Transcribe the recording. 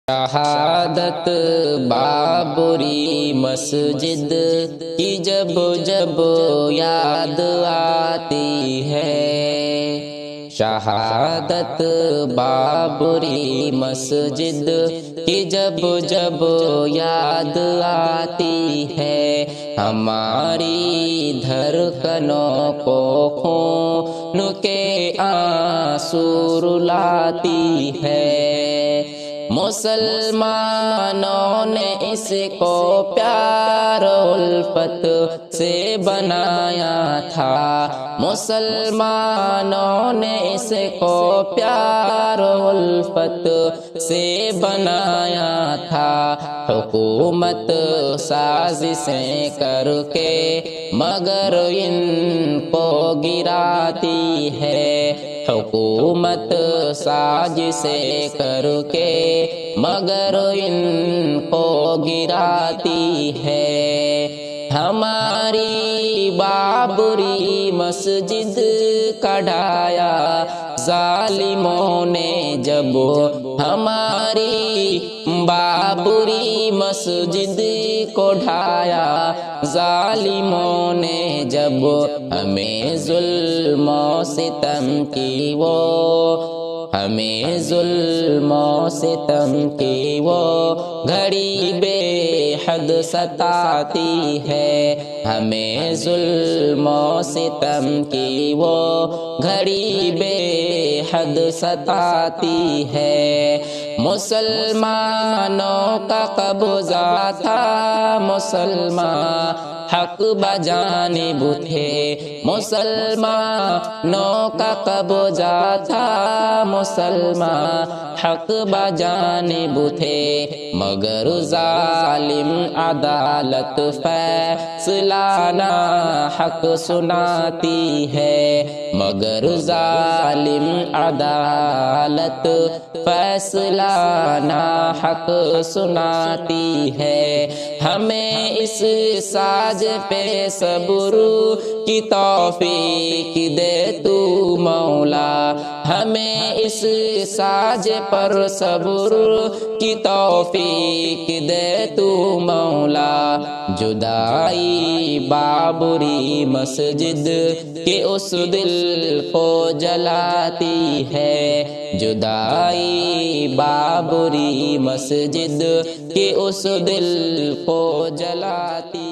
شہادت بابری مسجد کی جب جب یاد آتی ہے، شہادت بابری مسجد کی جب جب یاد آتی ہے، ہماری دھڑکنوں کو خون کے آنسو رلاتی ہے۔ مسلمانوں نے اس کو پیار و الفت سے بنایا تھا، مسلمانوں نے اس کو پیار و الفت سے بنایا تھا۔ حکومت سازشیں کر کے مگر ان کو گراتی ہے، حکومت سازشیں کر کے مگر ان کو گراتی ہے۔ ہماری بابری مسجد کا ڈھایا ظالموں نے جب، ہماری بابری مسجد کو ڈھایا ظالموں نے جب، ہمیں ظلم و ستم کی ہمیں ظلم و ستم کی وہ گھڑی بے حد ستاتی ہے، ہمیں ظلم و ستم کی وہ گھڑی بے حد ستاتی ہے۔ مسلمانوں کا قبضہ تھا، مسلمان حق بجانب تھے، مسلمانوں کا قبضہ تھا، مسلمان حق بجانب تھے، مگر ظالم عدالت فیصلہ نا حق سناتی ہے، مگر ظالم عدالت فیصلہ نا حق سناتی ہے۔ ہمیں اس ساز پہ صبر کی توفیق دے تو مولا، ہمیں اس ساز پر صبر کی توفیق دے تو مولا۔ جدائی بابری مسجد کے اس دل کو جلاتی ہے، جدائی بابری مسجد کے اس دل کو جلاتی